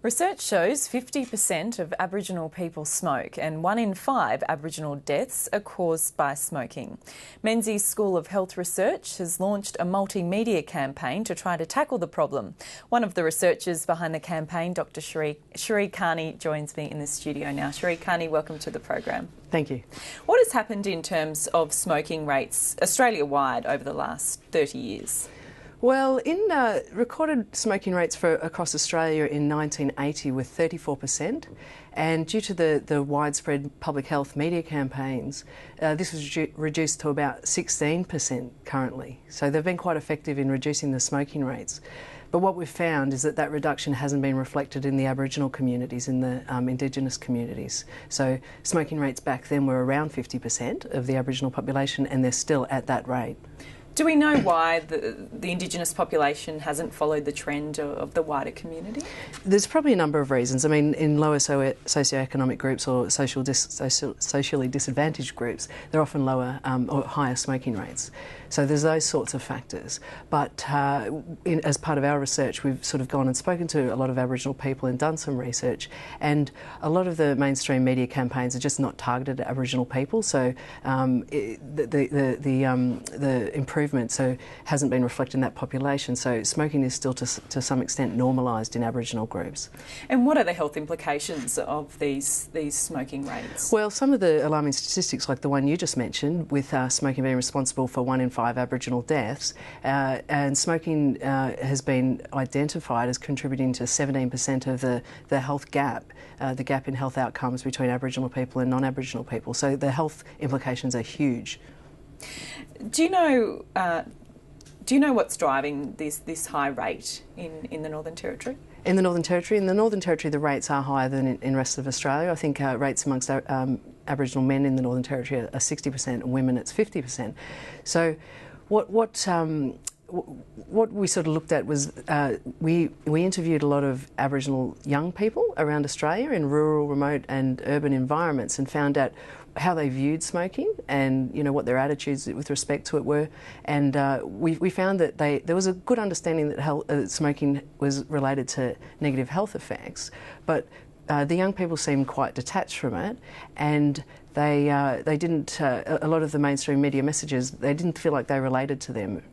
Research shows 50% of Aboriginal people smoke and 1 in 5 Aboriginal deaths are caused by smoking. Menzies School of Health Research has launched a multimedia campaign to try to tackle the problem. One of the researchers behind the campaign, Dr. Sheree Cairney, joins me in the studio now. Sheree Cairney, welcome to the program. Thank you. What has happened in terms of smoking rates Australia-wide over the last 30 years? Well, in recorded smoking rates across Australia in 1980 were 34%, and due to the widespread public health media campaigns, this was reduced to about 16% currently. So they've been quite effective in reducing the smoking rates. But what we've found is that reduction hasn't been reflected in the Aboriginal communities, in the Indigenous communities. So smoking rates back then were around 50% of the Aboriginal population, and they're still at that rate. Do we know why the Indigenous population hasn't followed the trend of the wider community? There's probably a number of reasons. I mean, in lower socioeconomic groups or socially disadvantaged groups, they're often lower or higher smoking rates. So there's those sorts of factors. But as part of our research, we've sort of gone and spoken to a lot of Aboriginal people and done some research. And a lot of the mainstream media campaigns are just not targeted at Aboriginal people. So the improvement hasn't been reflected in that population. So smoking is still to some extent normalised in Aboriginal groups. And what are the health implications of these smoking rates? Well, some of the alarming statistics, like the one you just mentioned, with smoking being responsible for 1 in 5 Aboriginal deaths, and smoking has been identified as contributing to 17% of the health gap, the gap in health outcomes between Aboriginal people and non-Aboriginal people. So the health implications are huge. Do you know what's driving this high rate in the Northern Territory? In the Northern Territory, the rates are higher than in the rest of Australia. I think rates amongst Aboriginal men in the Northern Territory are 60%, and women it's 50%. So, what we sort of looked at was we interviewed a lot of Aboriginal young people around Australia in rural, remote and urban environments, and found out how they viewed smoking and what their attitudes with respect to it were. And we found that there was a good understanding that smoking was related to negative health effects, but the young people seemed quite detached from it, and they didn't. A lot of the mainstream media messages, they didn't feel like they related to them.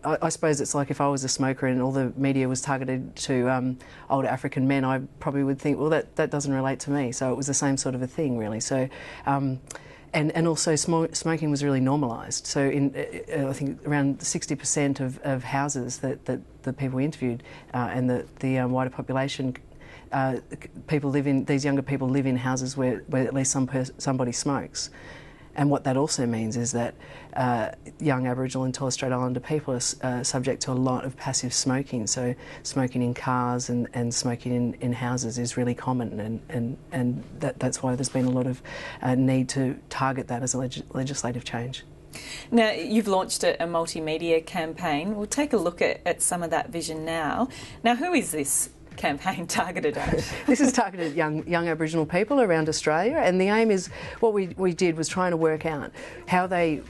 I suppose it's like if I was a smoker and all the media was targeted to older African men, I probably would think, well, that doesn't relate to me. So it was the same sort of a thing, really. So. And also smoking was really normalised. So I think around 60% of houses that the people we interviewed and the wider population, these younger people live in houses where at least somebody smokes. And what that also means is that young Aboriginal and Torres Strait Islander people are subject to a lot of passive smoking. So smoking in cars and smoking in houses is really common, and that's why there's been a lot of need to target that as a legislative change. Now, you've launched a multimedia campaign. We'll take a look at some of that vision now. Now, who is this campaign targeted at? This is targeted at young Aboriginal people around Australia, and the aim is, what we did was trying to work out how they,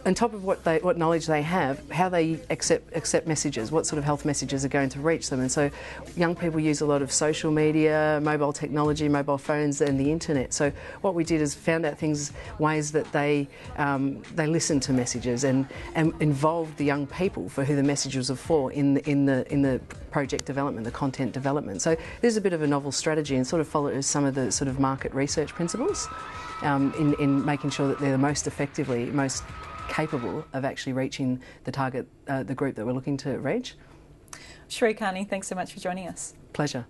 on top of what knowledge they have, how they accept messages, what sort of health messages are going to reach them. And so young people use a lot of social media, mobile technology, mobile phones and the internet. So what we did is found out ways that they listen to messages and involved the young people for who the messages are for in the project development, the content development. So there's a bit of a novel strategy and sort of follows some of the sort of market research principles in making sure that they're the most effectively, most capable of actually reaching the target, the group that we're looking to reach. Sheree Cairney, thanks so much for joining us. Pleasure.